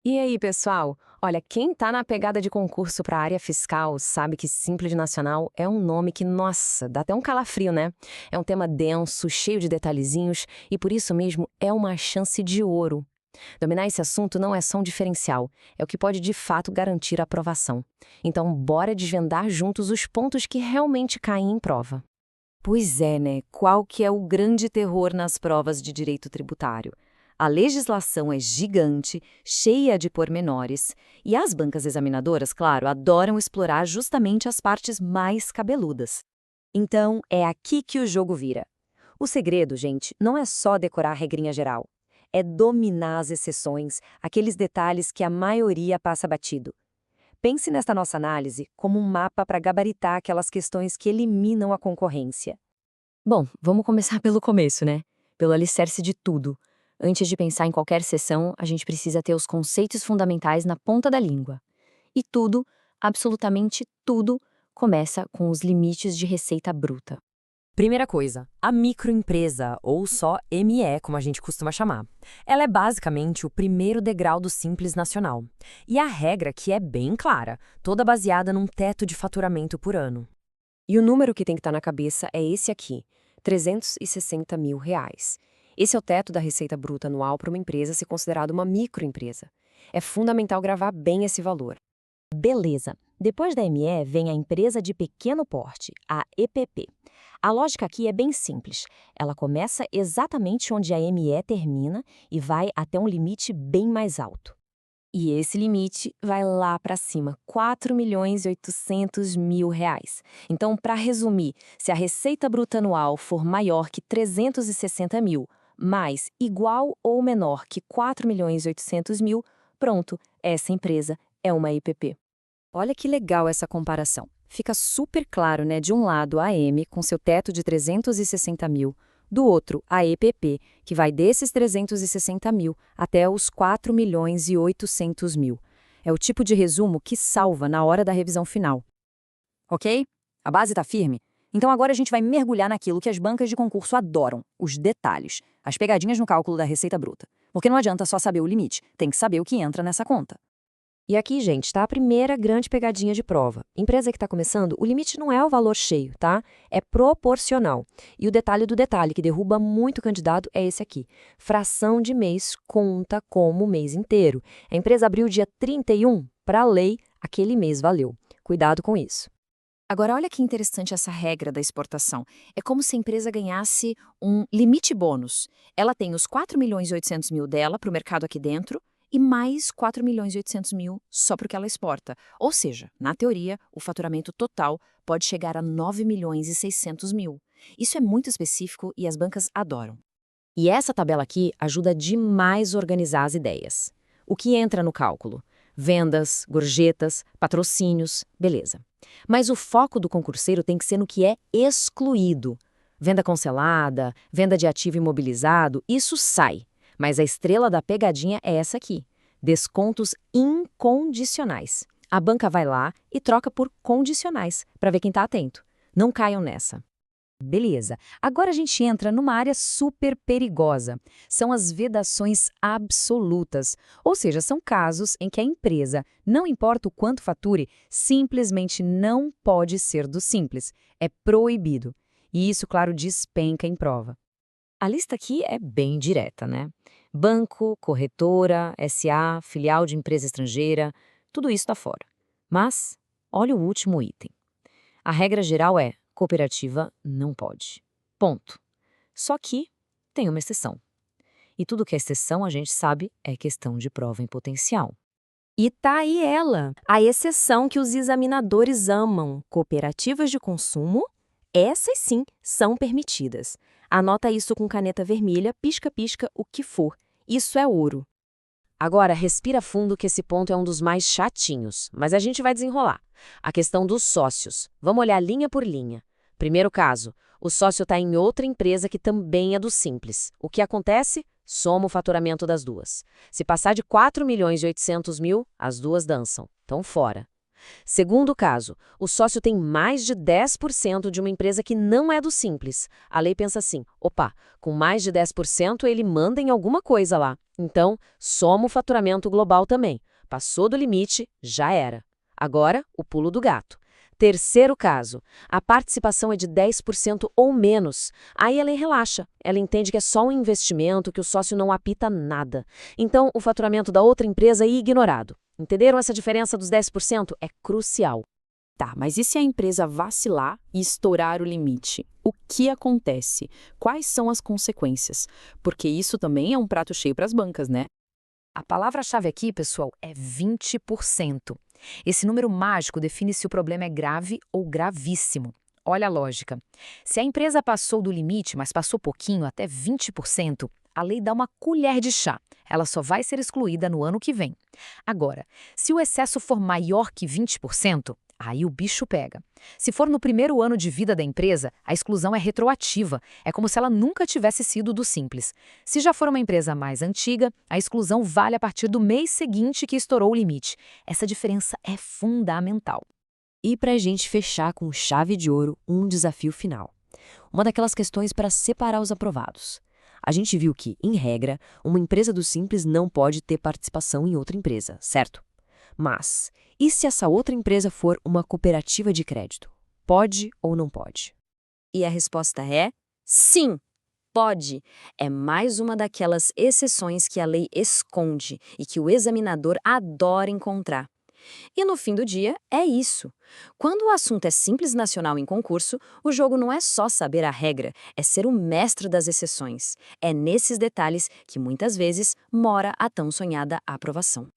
E aí, pessoal? Olha, quem tá na pegada de concurso para a área fiscal sabe que Simples Nacional é um nome que, nossa, dá até um calafrio, né? É um tema denso, cheio de detalhezinhos e por isso mesmo é uma chance de ouro. Dominar esse assunto não é só um diferencial, é o que pode de fato garantir a aprovação. Então, bora desvendar juntos os pontos que realmente caem em prova. Pois é, né? Qual que é o grande terror nas provas de direito tributário? A legislação é gigante, cheia de pormenores, e as bancas examinadoras, claro, adoram explorar justamente as partes mais cabeludas. Então, é aqui que o jogo vira. O segredo, gente, não é só decorar a regrinha geral. É dominar as exceções, aqueles detalhes que a maioria passa batido. Pense nesta nossa análise como um mapa para gabaritar aquelas questões que eliminam a concorrência. Bom, vamos começar pelo começo, né? Pelo alicerce de tudo. Antes de pensar em qualquer sessão, a gente precisa ter os conceitos fundamentais na ponta da língua. E tudo, absolutamente tudo, começa com os limites de receita bruta. Primeira coisa, a microempresa, ou só ME, como a gente costuma chamar. Ela é basicamente o primeiro degrau do Simples Nacional. E a regra aqui é bem clara, toda baseada num teto de faturamento por ano. E o número que tem que estar na cabeça é esse aqui, R$ 360 mil. Esse é o teto da receita bruta anual para uma empresa ser considerada uma microempresa. É fundamental gravar bem esse valor. Beleza. Depois da ME vem a empresa de pequeno porte, a EPP. A lógica aqui é bem simples. Ela começa exatamente onde a ME termina e vai até um limite bem mais alto. E esse limite vai lá para cima, R$ 4.800.000. Então, para resumir, se a receita bruta anual for maior que 360 mil, mais igual ou menor que 4.800.000, pronto, essa empresa é uma IPP. Olha que legal essa comparação. Fica super claro, né? De um lado, a M, com seu teto de 360 mil, do outro, a EPP, que vai desses 360 mil até os 4.800.000. É o tipo de resumo que salva na hora da revisão final. Ok? A base está firme? Então agora a gente vai mergulhar naquilo que as bancas de concurso adoram, os detalhes, as pegadinhas no cálculo da receita bruta. Porque não adianta só saber o limite, tem que saber o que entra nessa conta. E aqui, gente, está a primeira grande pegadinha de prova. Empresa que está começando, o limite não é o valor cheio, tá? É proporcional. E o detalhe do detalhe que derruba muito candidato é esse aqui. Fração de mês conta como mês inteiro. A empresa abriu dia 31, para a lei, aquele mês valeu. Cuidado com isso. Agora, olha que interessante essa regra da exportação. É como se a empresa ganhasse um limite bônus. Ela tem os 4.800.000 dela para o mercado aqui dentro e mais 4.800.000 só para o que ela exporta. Ou seja, na teoria, o faturamento total pode chegar a 9.600.000. Isso é muito específico e as bancas adoram. E essa tabela aqui ajuda demais a organizar as ideias. O que entra no cálculo? Vendas, gorjetas, patrocínios, beleza. Mas o foco do concurseiro tem que ser no que é excluído. Venda cancelada, venda de ativo imobilizado, isso sai. Mas a estrela da pegadinha é essa aqui: descontos incondicionais. A banca vai lá e troca por condicionais, para ver quem está atento. Não caiam nessa. Beleza. Agora a gente entra numa área super perigosa. São as vedações absolutas. Ou seja, são casos em que a empresa, não importa o quanto fature, simplesmente não pode ser do simples. É proibido. E isso, claro, despenca em prova. A lista aqui é bem direta, né? Banco, corretora, SA, filial de empresa estrangeira, tudo isso está fora. Mas, olha o último item. A regra geral é: cooperativa não pode. Ponto. Só que tem uma exceção. E tudo que é exceção, a gente sabe, é questão de prova em potencial. E tá aí ela, a exceção que os examinadores amam. Cooperativas de consumo, essas sim são permitidas. Anota isso com caneta vermelha, pisca-pisca, o que for. Isso é ouro. Agora, respira fundo que esse ponto é um dos mais chatinhos, mas a gente vai desenrolar. A questão dos sócios. Vamos olhar linha por linha. Primeiro caso, o sócio está em outra empresa que também é do Simples. O que acontece? Soma o faturamento das duas. Se passar de 4.800.000, as duas dançam. Estão fora. Segundo caso, o sócio tem mais de 10% de uma empresa que não é do Simples. A lei pensa assim, opa, com mais de 10% ele manda em alguma coisa lá. Então, soma o faturamento global também. Passou do limite, já era. Agora, o pulo do gato. Terceiro caso, a participação é de 10% ou menos. Aí ela relaxa, ela entende que é só um investimento, que o sócio não apita nada. Então, o faturamento da outra empresa é ignorado. Entenderam essa diferença dos 10%? É crucial. Tá, mas e se a empresa vacilar e estourar o limite? O que acontece? Quais são as consequências? Porque isso também é um prato cheio para as bancas, né? A palavra-chave aqui, pessoal, é 20%. Esse número mágico define se o problema é grave ou gravíssimo. Olha a lógica. Se a empresa passou do limite, mas passou pouquinho, até 20%, a lei dá uma colher de chá. Ela só vai ser excluída no ano que vem. Agora, se o excesso for maior que 20%, aí o bicho pega. Se for no primeiro ano de vida da empresa, a exclusão é retroativa. É como se ela nunca tivesse sido do Simples. Se já for uma empresa mais antiga, a exclusão vale a partir do mês seguinte que estourou o limite. Essa diferença é fundamental. E para a gente fechar com chave de ouro, um desafio final. Uma daquelas questões para separar os aprovados. A gente viu que, em regra, uma empresa do Simples não pode ter participação em outra empresa, certo? Mas, e se essa outra empresa for uma cooperativa de crédito? Pode ou não pode? E a resposta é sim, pode. É mais uma daquelas exceções que a lei esconde e que o examinador adora encontrar. E no fim do dia, é isso. Quando o assunto é Simples Nacional em concurso, o jogo não é só saber a regra, é ser o mestre das exceções. É nesses detalhes que muitas vezes mora a tão sonhada aprovação.